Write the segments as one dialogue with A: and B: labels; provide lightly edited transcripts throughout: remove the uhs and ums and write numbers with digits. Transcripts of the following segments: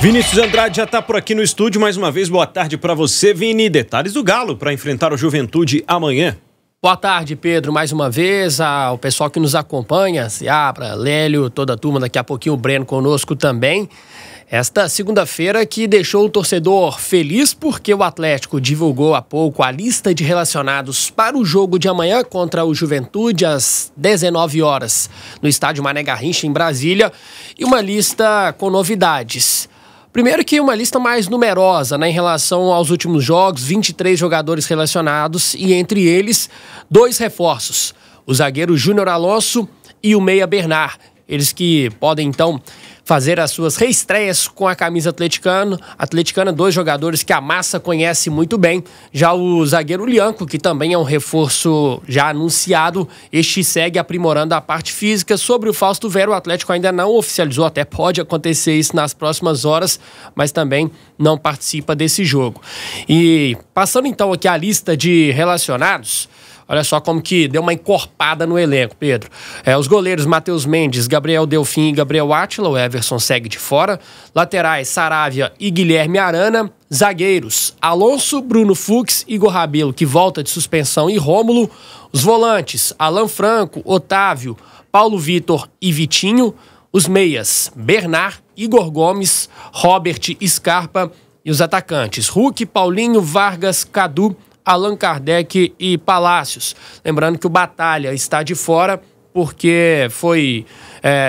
A: Vinícius Andrade já está por aqui no estúdio. Mais uma vez, boa tarde para você, Vini. Detalhes do Galo para enfrentar o Juventude amanhã.
B: Boa tarde, Pedro, mais uma vez, ao pessoal que nos acompanha, Seabra, Lélio, toda a turma, daqui a pouquinho o Breno conosco também. Esta segunda-feira que deixou o torcedor feliz porque o Atlético divulgou há pouco a lista de relacionados para o jogo de amanhã contra o Juventude às 19 horas no estádio Mané Garrincha, em Brasília, e uma lista com novidades. Primeiro que uma lista mais numerosa, né, em relação aos últimos jogos, 23 jogadores relacionados e entre eles 2 reforços, o zagueiro Júnior Alonso e o meia Bernard. Eles que podem então fazer as suas reestreias com a camisa atleticana, 2 jogadores que a massa conhece muito bem. Já o zagueiro Lianco, que também é um reforço já anunciado, este segue aprimorando a parte física. Sobre o Fausto Vera, o Atlético ainda não oficializou, até pode acontecer isso nas próximas horas, mas também não participa desse jogo. E passando então aqui a lista de relacionados, olha só como que deu uma encorpada no elenco, Pedro. Os goleiros Matheus Mendes, Gabriel Delfim e Gabriel Átila, o Everson segue de fora. Laterais Saravia e Guilherme Arana. Zagueiros Alonso, Bruno Fux, Igor Rabelo, que volta de suspensão, e Rômulo. Os volantes Alan Franco, Otávio, Paulo Vitor e Vitinho. Os meias Bernard, Igor Gomes, Robert Scarpa. E os atacantes Hulk, Paulinho, Vargas, Cadu, Allan Kardec e Palácios. Lembrando que o Batalha está de fora porque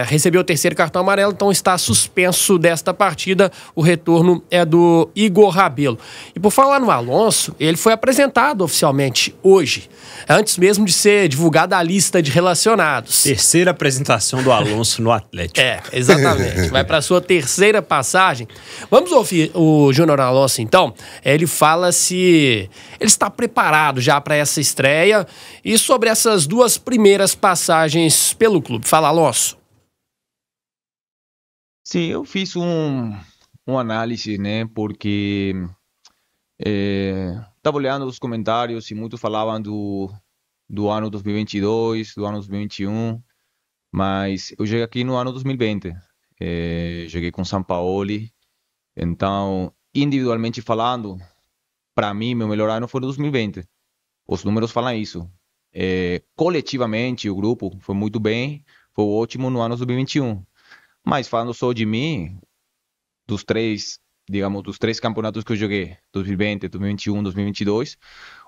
B: recebeu o 3º cartão amarelo, então está suspenso desta partida. O retorno é do Igor Rabelo. E por falar no Alonso, ele foi apresentado oficialmente hoje, antes mesmo de ser divulgada a lista de relacionados.
A: Terceira apresentação do Alonso no Atlético.
B: Exatamente. Vai para a sua terceira passagem. Vamos ouvir o Júnior Alonso, então. Ele fala se ele está preparado já para essa estreia e sobre essas 2 primeiras passagens pelo clube. Fala, Alonso.
C: Sim, eu fiz uma análise, né, porque estava olhando os comentários e muitos falavam do ano 2022, do ano 2021, mas eu cheguei aqui no ano 2020, cheguei com Sampaoli, então, individualmente falando, para mim, meu melhor ano foi 2020, os números falam isso. Coletivamente, o grupo foi muito bem, foi ótimo no ano 2021. Mas falando só de mim, dos 3 campeonatos que eu joguei, 2020, 2021, 2022,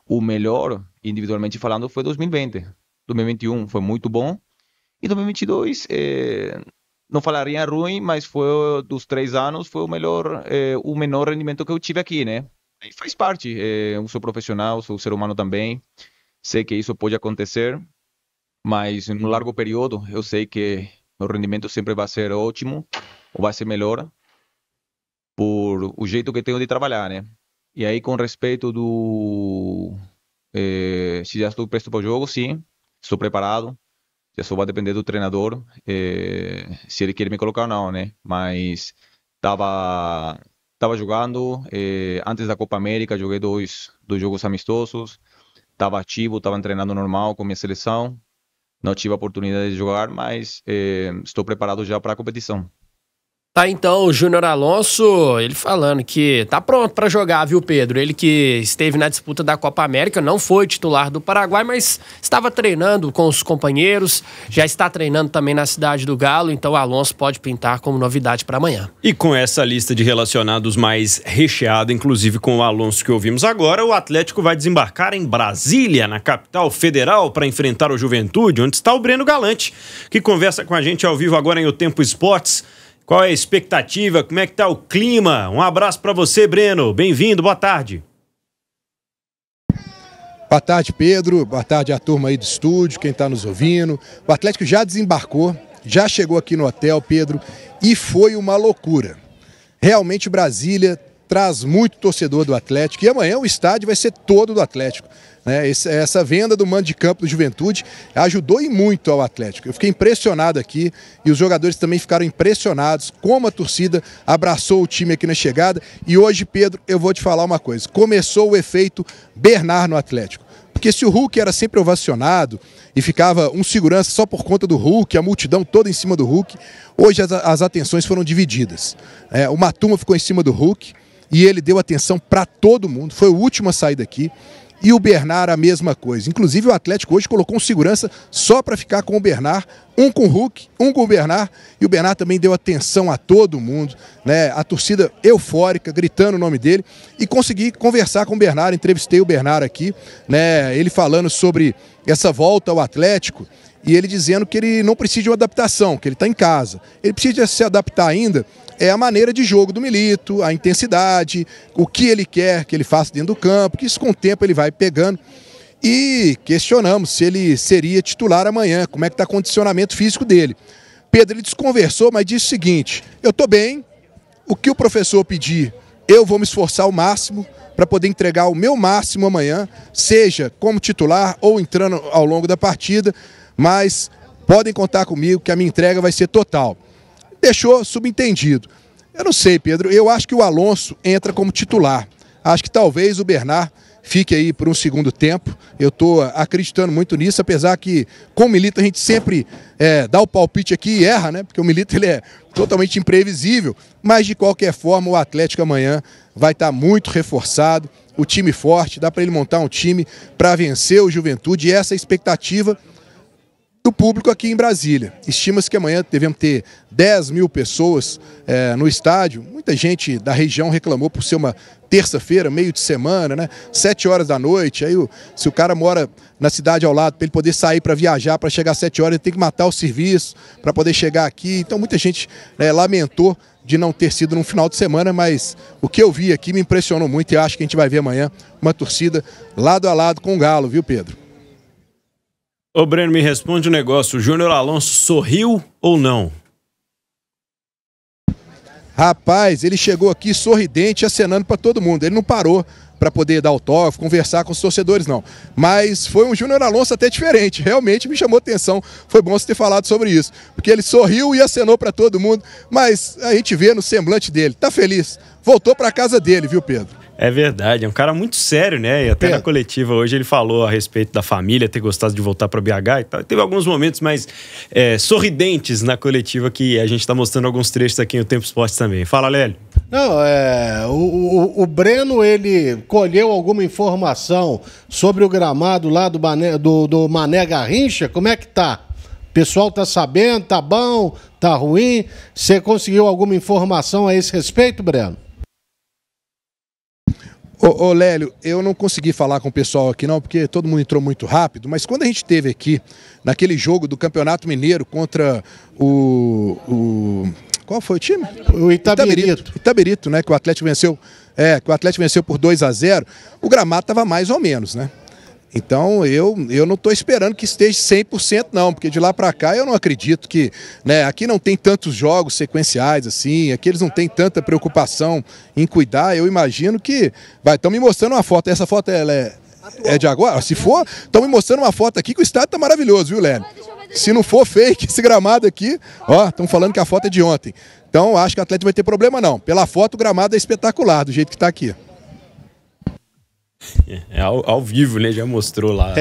C: o melhor, individualmente falando, foi 2020. 2021 foi muito bom. E 2022, não falaria ruim, mas foi dos 3 anos, foi o menor rendimento que eu tive aqui, né? E faz parte, eu sou profissional, sou ser humano também, sei que isso pode acontecer, mas no largo período, eu sei que meu rendimento sempre vai ser ótimo, ou vai ser melhor, por o jeito que tenho de trabalhar, né? E aí, com respeito se já estou presto para o jogo, sim, estou preparado, já só vai depender do treinador, se ele quer me colocar ou não, né? Mas estava jogando, antes da Copa América, joguei 2 jogos amistosos, estava ativo, estava treinando normal com minha seleção. Não tive a oportunidade de jogar, mas estou preparado já para a competição.
B: Tá, então, o Júnior Alonso, ele falando que tá pronto para jogar, viu, Pedro? Ele que esteve na disputa da Copa América, não foi titular do Paraguai, mas estava treinando com os companheiros, já está treinando também na cidade do Galo, então o Alonso pode pintar como novidade para amanhã.
A: E com essa lista de relacionados mais recheada, inclusive com o Alonso que ouvimos agora, o Atlético vai desembarcar em Brasília, na capital federal, para enfrentar o Juventude, onde está o Breno Galante, que conversa com a gente ao vivo agora em O Tempo Esportes. Qual é a expectativa? Como é que tá o clima? Um abraço para você, Breno. Bem-vindo, boa tarde.
D: Boa tarde, Pedro. Boa tarde à turma aí do estúdio, quem está nos ouvindo. O Atlético já desembarcou, já chegou aqui no hotel, Pedro, e foi uma loucura. Realmente Brasília traz muito torcedor do Atlético e amanhã o estádio vai ser todo do Atlético. Essa venda do mando de campo do Juventude ajudou e muito ao Atlético. Eu fiquei impressionado aqui e os jogadores também ficaram impressionados como a torcida abraçou o time aqui na chegada. E hoje, Pedro, eu vou te falar uma coisa. Começou o efeito Bernard no Atlético. Porque se o Hulk era sempre ovacionado e ficava um segurança só por conta do Hulk, a multidão toda em cima do Hulk, hoje as atenções foram divididas. Uma turma ficou em cima do Hulk e ele deu atenção para todo mundo, foi o último a sair daqui. E o Bernard a mesma coisa. Inclusive o Atlético hoje colocou um segurança só para ficar com o Bernard, um com o Hulk, um com o Bernard, e o Bernard também deu atenção a todo mundo, né? A torcida eufórica, gritando o nome dele, e consegui conversar com o Bernard, entrevistei o Bernard aqui, né? Ele falando sobre essa volta ao Atlético, e ele dizendo que ele não precisa de uma adaptação, que ele está em casa. Ele precisa se adaptar ainda a maneira de jogo do Milito, a intensidade, o que ele quer que ele faça dentro do campo, que isso com o tempo ele vai pegando. E questionamos se ele seria titular amanhã, como é que está o condicionamento físico dele. Pedro, ele desconversou, mas disse o seguinte: eu estou bem, o que o professor pedir, eu vou me esforçar ao máximo para poder entregar o meu máximo amanhã, seja como titular ou entrando ao longo da partida, mas podem contar comigo que a minha entrega vai ser total. Deixou subentendido. Eu não sei, Pedro, eu acho que o Alonso entra como titular. Acho que talvez o Bernard fique aí por um segundo tempo. Eu estou acreditando muito nisso, apesar que com o Milito a gente sempre dá o palpite aqui e erra, né? Porque o Milito ele é totalmente imprevisível. Mas de qualquer forma o Atlético amanhã vai estar muito reforçado, o time forte, dá para ele montar um time para vencer o Juventude, e essa é a expectativa do público aqui em Brasília. Estima-se que amanhã devemos ter 10 mil pessoas no estádio. Muita gente da região reclamou por ser uma terça-feira, meio de semana, né? 7 horas da noite. Aí, se o cara mora na cidade ao lado, para ele poder sair para viajar, para chegar às 7 horas, ele tem que matar o serviço para poder chegar aqui. Então, muita gente lamentou de não ter sido num final de semana, mas o que eu vi aqui me impressionou muito, e eu acho que a gente vai ver amanhã uma torcida lado a lado com o Galo, viu, Pedro?
A: Ô Breno, me responde um negócio, o Júnior Alonso sorriu ou não?
D: Rapaz, ele chegou aqui sorridente, acenando para todo mundo, ele não parou para poder dar autógrafo, conversar com os torcedores, não. Mas foi um Júnior Alonso até diferente, realmente me chamou atenção, foi bom você ter falado sobre isso, porque ele sorriu e acenou para todo mundo, mas a gente vê no semblante dele, tá feliz, voltou para casa dele, viu, Pedro?
A: É verdade, é um cara muito sério, né? E até na coletiva hoje ele falou a respeito da família, ter gostado de voltar para BH e tal. Teve alguns momentos mais sorridentes na coletiva que a gente está mostrando alguns trechos aqui no Tempo Esporte também. Fala, Lélio.
E: Não, o Breno, ele colheu alguma informação sobre o gramado lá do Mané Garrincha? Como é que tá? O pessoal tá sabendo? Tá bom? Tá ruim? Você conseguiu alguma informação a esse respeito, Breno?
D: Ô Lélio, eu não consegui falar com o pessoal aqui não, porque todo mundo entrou muito rápido, mas quando a gente esteve aqui, naquele jogo do Campeonato Mineiro contra qual foi o time?
E: O Itabirito.
D: Itabirito, né, que o Atlético venceu, por 2-0, o gramado estava mais ou menos, né? Então eu não estou esperando que esteja 100% não, porque de lá para cá eu não acredito que, né, aqui não tem tantos jogos sequenciais assim, aqui eles não têm tanta preocupação em cuidar. Eu imagino que estão me mostrando uma foto, essa foto ela é de agora? Se for, estão me mostrando uma foto aqui que o estádio tá maravilhoso, viu, Lélio? Se não for fake esse gramado aqui, ó, estão falando que a foto é de ontem. Então acho que o Atlético vai ter problema não. Pela foto o gramado é espetacular, do jeito que está aqui.
A: Ao vivo, né? Já mostrou lá.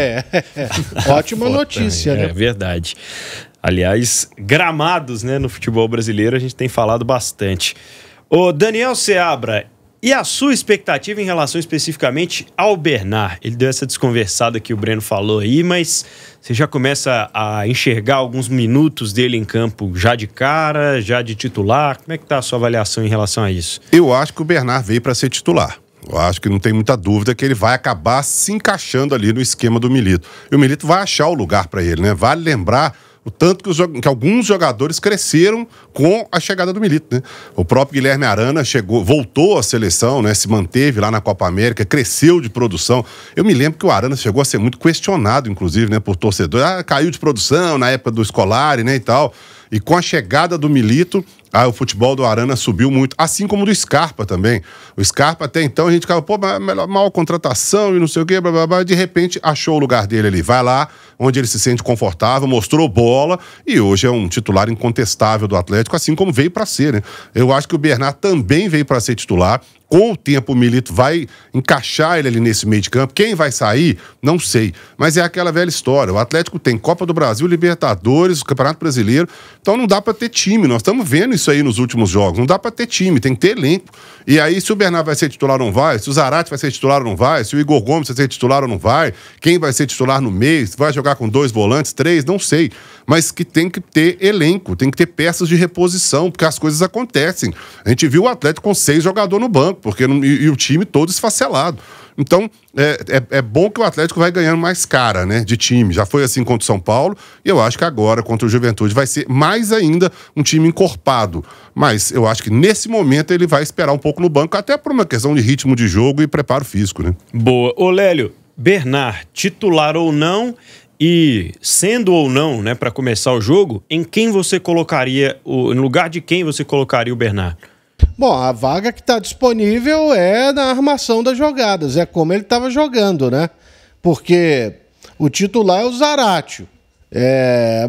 E: Ótima notícia, né?
A: É verdade. Aliás, gramados, né, no futebol brasileiro a gente tem falado bastante. Ô Daniel Seabra, e a sua expectativa em relação especificamente ao Bernard? Ele deu essa desconversada que o Breno falou aí, mas você já começa a enxergar alguns minutos dele em campo já de cara, já de titular? Como é que tá a sua avaliação em relação a isso?
F: Eu acho que o Bernard veio para ser titular. Eu acho que não tem muita dúvida que ele vai acabar se encaixando ali no esquema do Milito. E o Milito vai achar o lugar para ele, né? Vale lembrar o tanto que alguns jogadores cresceram com a chegada do Milito, né? O próprio Guilherme Arana voltou à seleção, né? Se manteve lá na Copa América, cresceu de produção. Eu me lembro que o Arana chegou a ser muito questionado, inclusive, né? Por torcedor. Caiu de produção na época do Scolari, né? E tal. E com a chegada do Milito, o futebol do Arana subiu muito, assim como do Scarpa também. O Scarpa até então a gente ficava, pô, mal contratação e não sei o quê, blá, blá, blá, de repente achou o lugar dele ali. Vai lá, onde ele se sente confortável, mostrou bola e hoje é um titular incontestável do Atlético, assim como veio para ser, né? Eu acho que o Bernard também veio para ser titular. Com o tempo, o Milito vai encaixar ele ali nesse meio de campo. Quem vai sair, não sei. Mas é aquela velha história. O Atlético tem Copa do Brasil, Libertadores, Campeonato Brasileiro. Então não dá para ter time. Nós estamos vendo isso aí nos últimos jogos. Não dá para ter time, tem que ter elenco. E aí, se o Bernard vai ser titular ou não vai, se o Zarate vai ser titular ou não vai, se o Igor Gomes vai ser titular ou não vai, quem vai ser titular no meio, se vai jogar com 2 volantes, 3, não sei. Mas que tem que ter elenco, tem que ter peças de reposição, porque as coisas acontecem. A gente viu o Atlético com 6 jogadores no banco, e o time todo esfacelado. Então, é bom que o Atlético vai ganhando mais cara, né, de time. Já foi assim contra o São Paulo, e eu acho que agora, contra o Juventude, vai ser mais ainda um time encorpado. Mas eu acho que nesse momento ele vai esperar um pouco no banco, até por uma questão de ritmo de jogo e preparo físico, né?
A: Boa. Ô, Lélio, Bernard, titular ou não, e sendo ou não, né, para começar o jogo, em quem você colocaria, no lugar de quem você colocaria o Bernard?
E: Bom, a vaga que está disponível é na armação das jogadas, é como ele estava jogando, né? Porque o titular é o Zaratio,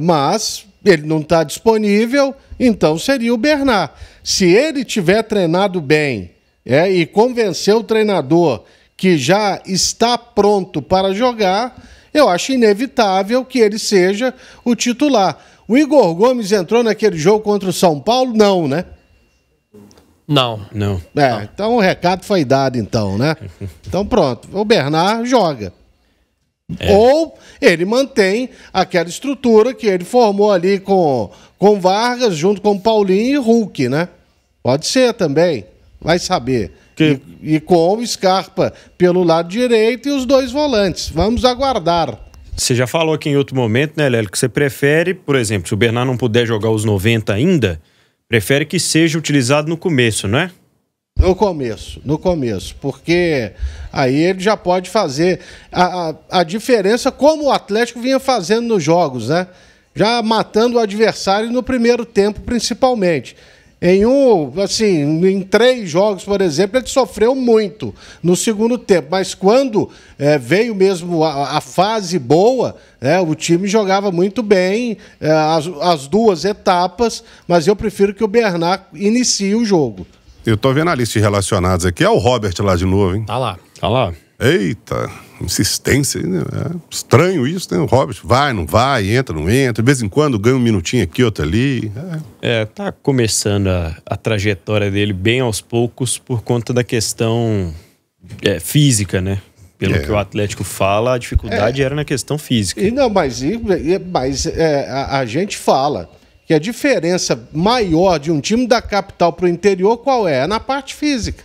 E: mas ele não está disponível, então seria o Bernard. Se ele tiver treinado bem e convencer o treinador que já está pronto para jogar, eu acho inevitável que ele seja o titular. O Igor Gomes entrou naquele jogo contra o São Paulo? Não, né?
B: Não.
E: Então o recado foi dado, então, né? Então pronto, o Bernard joga. Ou ele mantém aquela estrutura que ele formou ali com Vargas, junto com Paulinho e Hulk, né? Pode ser também, vai saber. E com o Scarpa pelo lado direito e os 2 volantes. Vamos aguardar.
A: Você já falou aqui em outro momento, né, Lélio, que você prefere, por exemplo, se o Bernard não puder jogar os 90 ainda, prefere que seja utilizado no começo, não é?
E: No começo, porque aí ele já pode fazer a diferença como o Atlético vinha fazendo nos jogos, né? Já matando o adversário no primeiro tempo, principalmente. Em 3 jogos, por exemplo, ele sofreu muito no segundo tempo, mas quando veio mesmo a fase boa, o time jogava muito bem as 2 etapas, mas eu prefiro que o Bernard inicie o jogo.
F: Eu tô vendo a lista de relacionados aqui, é o Robert lá de novo, hein?
B: Tá lá.
F: Eita, insistência, né? Estranho isso, né? O Robert vai, não vai, entra, não entra, de vez em quando ganha um minutinho aqui, outro ali.
A: Tá começando a trajetória dele bem aos poucos por conta da questão física, né? Pelo que o Atlético fala, a dificuldade era na questão física.
E: Mas a gente fala que a diferença maior de um time da capital para o interior qual é? É na parte física.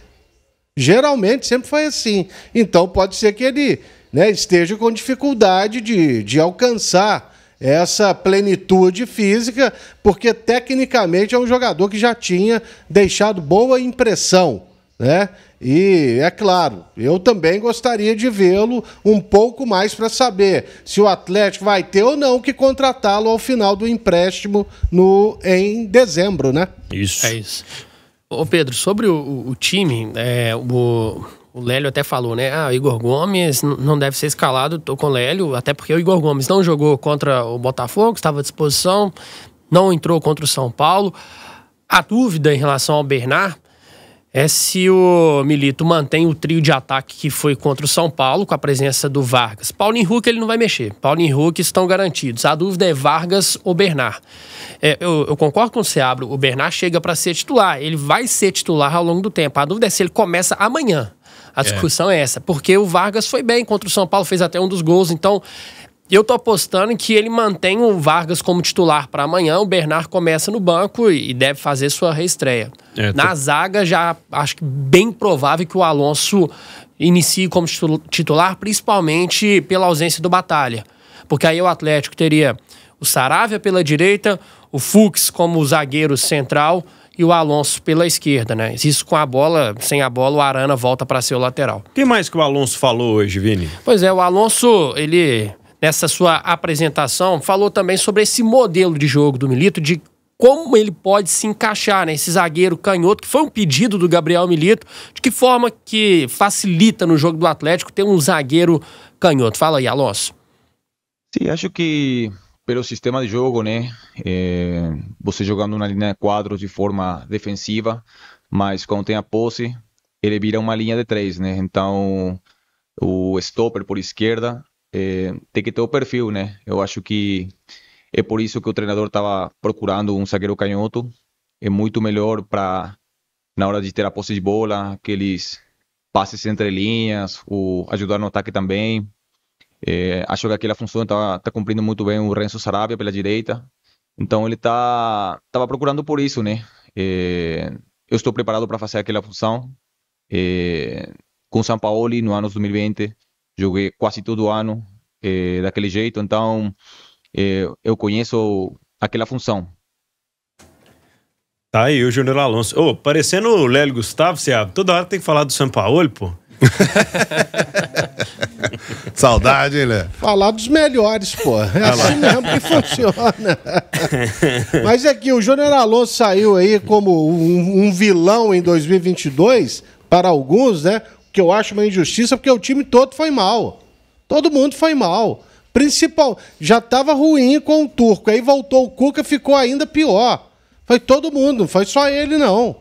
E: Geralmente sempre foi assim. Então pode ser que ele esteja com dificuldade de alcançar essa plenitude física, porque tecnicamente é um jogador que já tinha deixado boa impressão, né? E é claro, eu também gostaria de vê-lo um pouco mais para saber se o Atlético vai ter ou não que contratá-lo ao final do empréstimo em dezembro, né?
B: Isso. É isso. Ô Pedro, sobre o time, o Lélio até falou, né? O Igor Gomes não deve ser escalado, tô com o Lélio, até porque o Igor Gomes não jogou contra o Botafogo, estava à disposição, não entrou contra o São Paulo. A dúvida em relação ao Bernard é se o Milito mantém o trio de ataque que foi contra o São Paulo, com a presença do Vargas. Paulinho e Hulk ele não vai mexer. Paulinho e Hulk estão garantidos. A dúvida é Vargas ou Bernard. Eu concordo com o Seabra, o Bernard chega para ser titular. Ele vai ser titular ao longo do tempo. A dúvida é se ele começa amanhã. A discussão é essa. Porque o Vargas foi bem contra o São Paulo, fez até um dos gols. Então, eu tô apostando em que ele mantém o Vargas como titular para amanhã. O Bernard começa no banco e deve fazer sua reestreia. Na zaga, já acho que bem provável que o Alonso inicie como titular, principalmente pela ausência do Batalha. Porque aí o Atlético teria o Saravia pela direita, o Fux como zagueiro central e o Alonso pela esquerda, né? Isso com a bola, sem a bola, o Arana volta para ser o lateral.
A: O que mais que o Alonso falou hoje, Vini?
B: Pois o Alonso, ele, nessa sua apresentação, falou também sobre esse modelo de jogo do Milito, de como ele pode se encaixar, né? Esse zagueiro canhoto, que foi um pedido do Gabriel Milito, de que forma que facilita no jogo do Atlético ter um zagueiro canhoto. Fala aí, Alonso.
C: Sim, acho que pelo sistema de jogo, né, você jogando na linha de quadros de forma defensiva, mas quando tem a posse, ele vira uma linha de 3, né? Então, o stopper por esquerda tem que ter o perfil, né? Eu acho que é por isso que o treinador estava procurando um zagueiro canhoto. É muito melhor para, na hora de ter a posse de bola, aqueles passes entre linhas, ajudar no ataque também. Acho que aquela função tá cumprindo muito bem o Renzo Sarabia pela direita. Então ele estava procurando por isso, né? Eu estou preparado para fazer aquela função. Com o Sampaoli no ano 2020, joguei quase todo ano daquele jeito. Então eu conheço aquela função.
A: Tá aí o Júnior Alonso. Ô, parecendo o Lélio Gustavo, toda hora tem que falar do Sampaoli, pô.
F: Saudade, hein, Lé?
E: Falar dos melhores, pô. É assim mesmo que funciona. Mas é que o Júnior Alonso saiu aí como um vilão em 2022, para alguns, né? Que eu acho uma injustiça, porque o time todo foi mal. Todo mundo foi mal. Principal, já estava ruim com o Turco, aí voltou o Cuca, ficou ainda pior. Foi todo mundo, não foi só ele, não.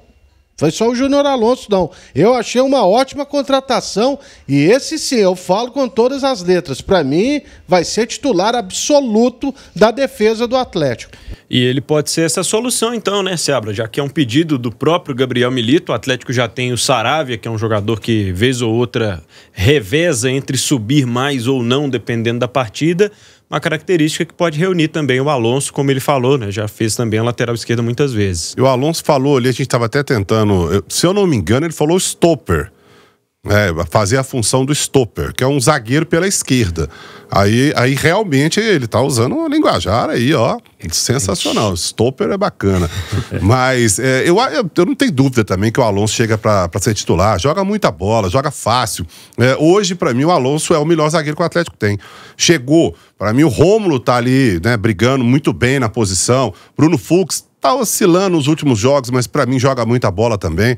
E: Foi só o Júnior Alonso, não. Eu achei uma ótima contratação e esse sim, eu falo com todas as letras. Para mim, vai ser titular absoluto da defesa do Atlético.
A: E ele pode ser essa solução então, né, Seabra? Já que é um pedido do próprio Gabriel Milito, o Atlético já tem o Saravia, que é um jogador que, vez ou outra, reveza entre subir mais ou não, dependendo da partida. Uma característica que pode reunir também o Alonso, como ele falou, né? Já fez também a lateral esquerda muitas vezes.
F: E o Alonso falou ali, a gente estava até tentando, se eu não me engano, ele falou stopper. Fazer a função do stopper, que é um zagueiro pela esquerda. Aí realmente ele tá usando uma linguajar aí, ó, sensacional. Stopper é bacana. Mas eu não tenho dúvida também que o Alonso chega para ser titular, joga muita bola, joga fácil. Hoje, para mim, o Alonso é o melhor zagueiro que o Atlético tem. Chegou, para mim, o Rômulo tá ali, né, brigando muito bem na posição. Bruno Fux tá oscilando nos últimos jogos, mas para mim joga muita bola também.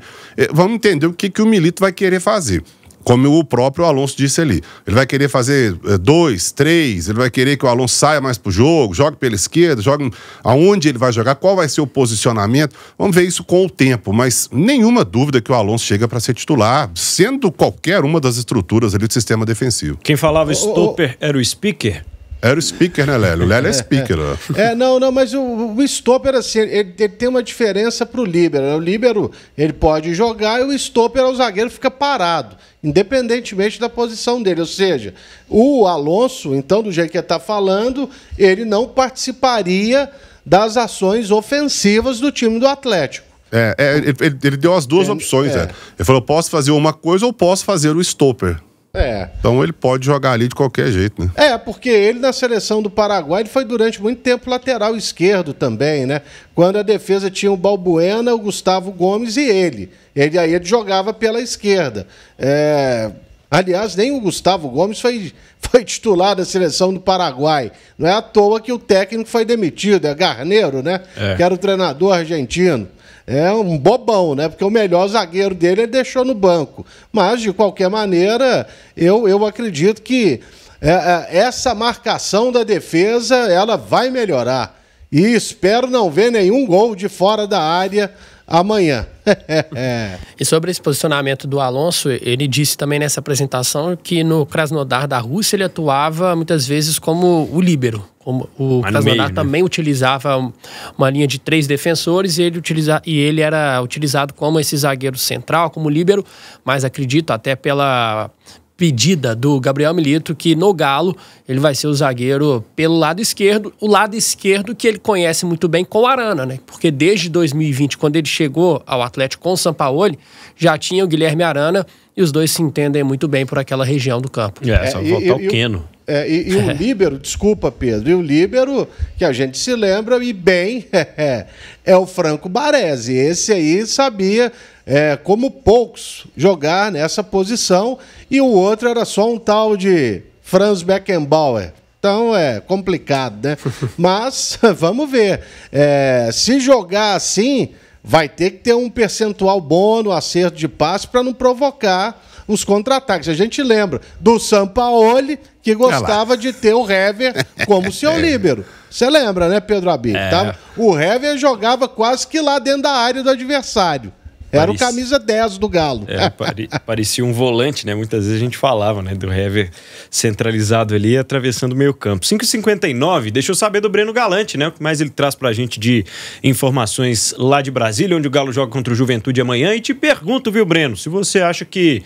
F: Vamos entender o que o Milito vai querer fazer. Como o próprio Alonso disse ali. Ele vai querer fazer 2, 3, ele vai querer que o Alonso saia mais pro jogo, jogue pela esquerda, jogue aonde ele vai jogar, qual vai ser o posicionamento. Vamos ver isso com o tempo, mas nenhuma dúvida que o Alonso chega para ser titular, sendo qualquer uma das estruturas ali do sistema defensivo.
A: Quem falava stopper era o speaker?
F: Era o speaker, né, Lélio? O Lélio é speaker.
E: Não, mas o stopper, assim, ele tem uma diferença pro líbero. O líbero, ele pode jogar e o stopper, o zagueiro, fica parado, independentemente da posição dele. Ou seja, o Alonso, então, do jeito que ele está falando, ele não participaria das ações ofensivas do time do Atlético.
F: Ele deu as duas opções, Ele falou, posso fazer uma coisa ou posso fazer o stopper. Então ele pode jogar ali de qualquer jeito, né?
E: Porque ele na seleção do Paraguai ele foi durante muito tempo lateral esquerdo também, né? Quando a defesa tinha o Balbuena, o Gustavo Gomes e ele. Aí ele jogava pela esquerda. Aliás, nem o Gustavo Gomes foi titular da seleção do Paraguai. Não é à toa que o técnico foi demitido, é Garneiro, né? Que era o treinador argentino. É um bobão, né? Porque o melhor zagueiro dele ele deixou no banco. Mas, de qualquer maneira, eu acredito que essa marcação da defesa ela vai melhorar. E espero não ver nenhum gol de fora da área amanhã.
B: E sobre esse posicionamento do Alonso, ele disse também nessa apresentação que no Krasnodar da Rússia ele atuava muitas vezes como o líbero. Como o Krasnodar também utilizava uma linha de 3 defensores e ele era utilizado como esse zagueiro central, como líbero, mas acredito até pela pedida do Gabriel Milito que no Galo ele vai ser o zagueiro pelo lado esquerdo, o lado esquerdo que ele conhece muito bem com o Arana, né? Porque desde 2020, quando ele chegou ao Atlético com o Sampaoli, já tinha o Guilherme Arana e os dois se entendem muito bem por aquela região do campo.
A: Só voltar o Keno.
E: E o líbero, desculpa Pedro, e o líbero que a gente se lembra e bem é o Franco Baresi. Esse aí sabia como poucos jogar nessa posição e o outro era só um tal de Franz Beckenbauer. então é complicado, né? Mas vamos ver. Se jogar assim, vai ter que ter um percentual bom no acerto de passe para não provocar os contra-ataques. A gente lembra do Sampaoli, que gostava de ter o Hever como seu líbero. Você lembra, né, Pedro Abib? O Hever jogava quase que lá dentro da área do adversário. Era o camisa 10 do Galo.
A: Parecia um volante, né? Muitas vezes a gente falava, né? Do Hever centralizado ali, atravessando o meio campo. 5h59, deixa eu saber do Breno Galante, né? O que mais ele traz pra gente de informações lá de Brasília, onde o Galo joga contra o Juventude amanhã. E te pergunto, viu, Breno, se você acha que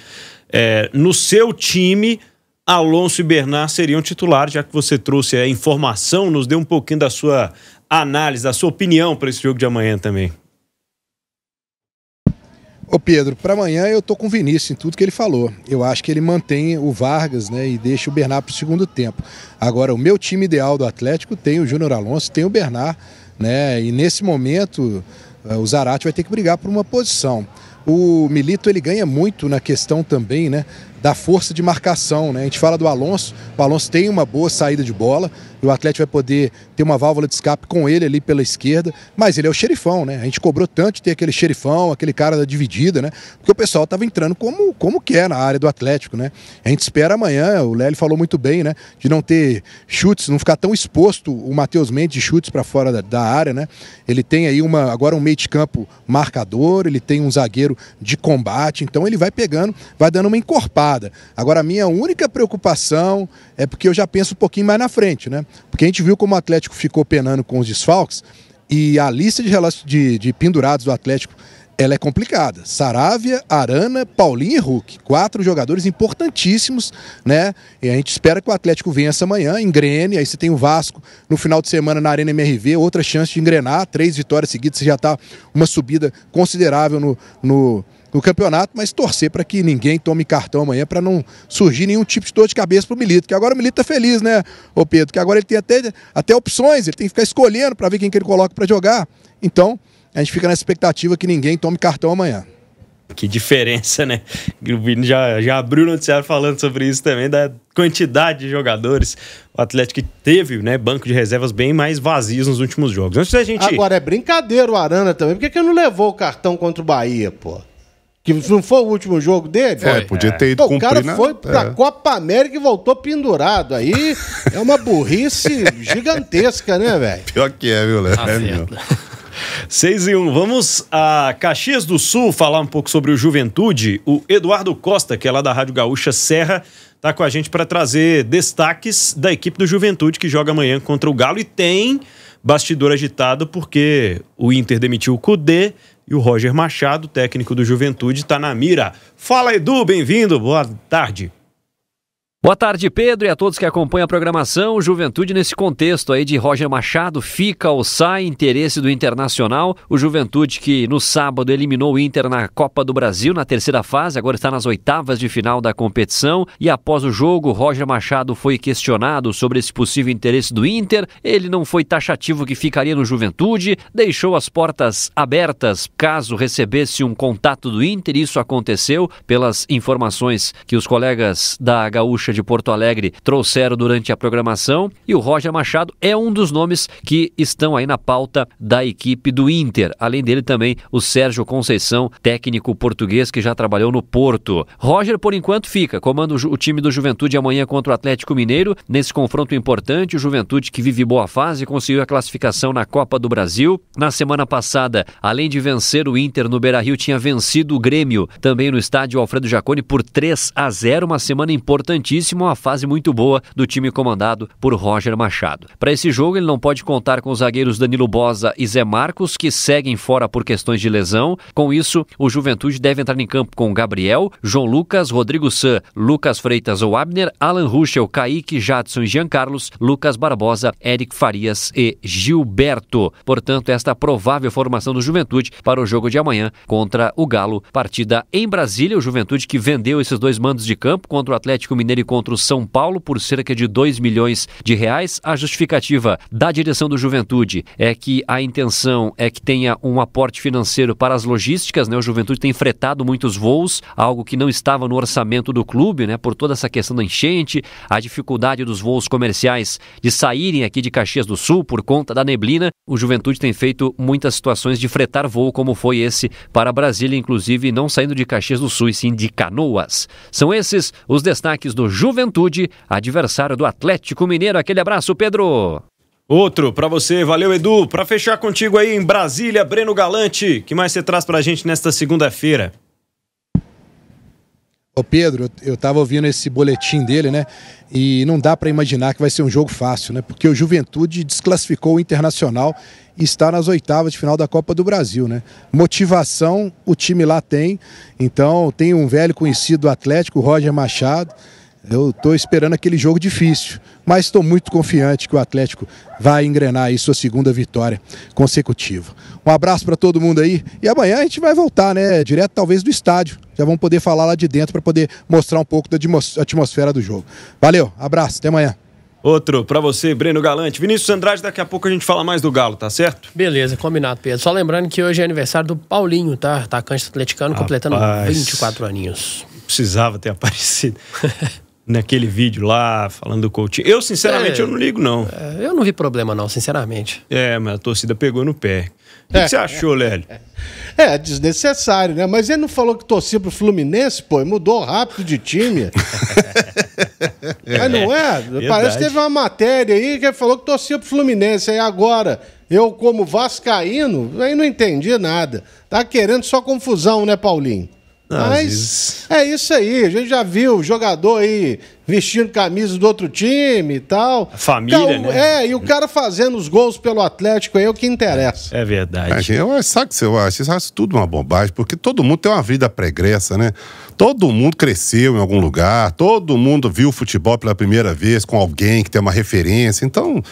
A: no seu time Alonso e Bernard seriam titulares, já que você trouxe a informação, nos deu um pouquinho da sua análise, da sua opinião para esse jogo de amanhã também.
D: Ô Pedro, para amanhã eu tô com o Vinícius em tudo que ele falou. Eu acho que ele mantém o Vargas, né, e deixa o Bernard pro segundo tempo. Agora, o meu time ideal do Atlético tem o Júnior Alonso, tem o Bernard, né, e nesse momento o Zarate vai ter que brigar por uma posição. O Milito, ele ganha muito na questão também, né, da força de marcação, né? A gente fala do Alonso, o Alonso tem uma boa saída de bola, e o Atlético vai poder ter uma válvula de escape com ele ali pela esquerda, mas ele é o xerifão, né? A gente cobrou tanto de ter aquele xerifão, aquele cara da dividida, né? Porque o pessoal estava entrando como quer na área do Atlético, né? A gente espera amanhã, o Lélio falou muito bem, né? De não ter chutes, não ficar tão exposto o Matheus Mendes de chutes para fora da área, né? Ele tem aí agora um meio de campo marcador, ele tem um zagueiro de combate, então ele vai pegando, vai dando uma encorpada. Agora, a minha única preocupação é porque eu já penso um pouquinho mais na frente, né? Porque a gente viu como o Atlético ficou penando com os desfalques e a lista de pendurados do Atlético, ela é complicada. Saravia, Arana, Paulinho e Hulk. 4 jogadores importantíssimos, né? E a gente espera que o Atlético venha essa manhã, engrene. Aí você tem o Vasco no final de semana na Arena MRV, outra chance de engrenar. 3 vitórias seguidas, você já está uma subida considerável no campeonato, mas torcer para que ninguém tome cartão amanhã, para não surgir nenhum tipo de dor de cabeça pro Milito, que agora o Milito tá feliz, né, ô Pedro, que agora ele tem até opções, ele tem que ficar escolhendo para ver quem que ele coloca para jogar. Então, a gente fica na expectativa que ninguém tome cartão amanhã.
A: Que diferença, né? O Vini já abriu o noticiário falando sobre isso também, da quantidade de jogadores. O Atlético teve, né, banco de reservas bem mais vazios nos últimos jogos. Antes da gente...
E: Agora, é brincadeira o Arana também, por que não levou o cartão contra o Bahia, pô? Que não foi o último jogo dele?
F: Podia ter ido cumprir,
E: né? O cara foi pra Copa América e voltou pendurado. Aí é uma burrice gigantesca, né, velho?
F: Pior que é, viu, Léo?
A: 6-1. Vamos a Caxias do Sul falar um pouco sobre o Juventude. O Eduardo Costa, que é lá da Rádio Gaúcha Serra, tá com a gente para trazer destaques da equipe do Juventude, que joga amanhã contra o Galo. E tem bastidor agitado porque o Inter demitiu o Kudê e o Roger Machado, técnico do Juventude, está na mira. Fala, Edu, bem-vindo, boa tarde.
G: Boa tarde, Pedro, e a todos que acompanham a programação. O Juventude, nesse contexto aí de Roger Machado, fica ou sai interesse do Internacional. O Juventude que no sábado eliminou o Inter na Copa do Brasil, na terceira fase, agora está nas oitavas de final da competição. E após o jogo, Roger Machado foi questionado sobre esse possível interesse do Inter. Ele não foi taxativo que ficaria no Juventude, deixou as portas abertas caso recebesse um contato do Inter. Isso aconteceu pelas informações que os colegas da Gaúcha de Porto Alegre trouxeram durante a programação, e o Roger Machado é um dos nomes que estão aí na pauta da equipe do Inter. Além dele também o Sérgio Conceição, técnico português que já trabalhou no Porto. Roger, por enquanto, comanda o time do Juventude amanhã contra o Atlético Mineiro, nesse confronto importante. O Juventude, que vive boa fase, conseguiu a classificação na Copa do Brasil. Na semana passada, além de vencer o Inter no Beira-Rio, tinha vencido o Grêmio, também no estádio Alfredo Jaconi, por 3-0, uma semana importantíssima, uma fase muito boa do time comandado por Roger Machado. Para esse jogo, ele não pode contar com os zagueiros Danilo Boza e Zé Marcos, que seguem fora por questões de lesão. Com isso, o Juventude deve entrar em campo com Gabriel, João Lucas, Rodrigo San, Lucas Freitas ou Abner, Alan Ruschel, Kaique, Jadson e Jean Carlos, Lucas Barbosa, Eric Farias e Gilberto. Portanto, esta provável formação do Juventude para o jogo de amanhã contra o Galo. Partida em Brasília, o Juventude que vendeu esses 2 mandos de campo contra o Atlético Mineiro e contra o São Paulo por cerca de 2 milhões de reais. A justificativa da direção do Juventude é que a intenção é que tenha um aporte financeiro para as logísticas, né? O Juventude tem fretado muitos voos, algo que não estava no orçamento do clube, né? Por toda essa questão da enchente, a dificuldade dos voos comerciais de saírem aqui de Caxias do Sul por conta da neblina. O Juventude tem feito muitas situações de fretar voo, como foi esse para Brasília, inclusive não saindo de Caxias do Sul, e sim de Canoas. São esses os destaques do Juventude, adversário do Atlético Mineiro. Aquele abraço, Pedro!
A: Outro pra você, valeu, Edu. Pra fechar contigo aí em Brasília, Breno Galante, o que mais você traz pra gente nesta segunda-feira?
D: Ô Pedro, eu tava ouvindo esse boletim dele, né? E não dá para imaginar que vai ser um jogo fácil, né? Porque o Juventude desclassificou o Internacional e está nas oitavas de final da Copa do Brasil, né? Motivação o time lá tem. Então tem um velho conhecido do Atlético, o Roger Machado. Eu estou esperando aquele jogo difícil, mas estou muito confiante que o Atlético vai engrenar aí sua segunda vitória consecutiva. Um abraço para todo mundo aí e amanhã a gente vai voltar, né? Direto talvez do estádio. Já vamos poder falar lá de dentro para poder mostrar um pouco da atmosfera do jogo. Valeu, abraço, até amanhã.
A: Outro pra você, Breno Galante. Vinícius Andrade, daqui a pouco a gente fala mais do Galo, tá certo?
B: Beleza, combinado, Pedro. Só lembrando que hoje é aniversário do Paulinho, tá? Atacante atleticano, completando 24 aninhos.
A: Precisava ter aparecido naquele vídeo lá, falando do Coutinho. Eu, sinceramente, eu não ligo, não.
B: Eu não vi problema, não, sinceramente.
A: Mas a torcida pegou no pé. O que você achou, Lélio?
E: Desnecessário, né? Mas ele não falou que torcia pro Fluminense, pô, mudou rápido de time. Mas não é?
A: Verdade.
E: Parece que teve uma matéria aí que ele falou que torcia pro Fluminense. Aí agora, eu como vascaíno, aí não entendi nada. Tá querendo só confusão, né, Paulinho? Mas é isso aí, a gente já viu jogador aí vestindo camisa do outro time e tal.
A: A família,
E: então,
A: né?
E: E o cara fazendo os gols pelo Atlético aí é o que interessa.
A: É verdade.
F: Sabe o que você acha? Isso acha tudo uma bobagem, porque todo mundo tem uma vida pregressa, né? Todo mundo cresceu em algum lugar, todo mundo viu futebol pela primeira vez com alguém que tem uma referência. Então,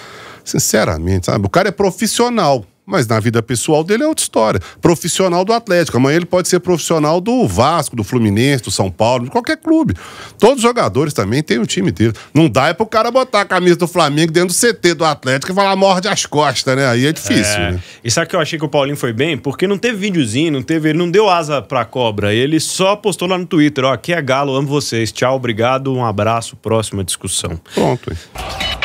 F: sinceramente, sabe? O cara é profissional. Mas na vida pessoal dele é outra história. Profissional do Atlético. Amanhã ele pode ser profissional do Vasco, do Fluminense, do São Paulo, de qualquer clube. Todos os jogadores também têm o time dele. Não dá pro cara botar a camisa do Flamengo dentro do CT do Atlético e falar morde as costas, né? Aí é difícil, né?
A: E sabe que eu achei que o Paulinho foi bem? Porque não teve videozinho, ele não deu asa pra cobra. Ele só postou lá no Twitter, aqui é Galo, amo vocês. Tchau, obrigado, um abraço, próxima discussão.
F: Pronto, hein?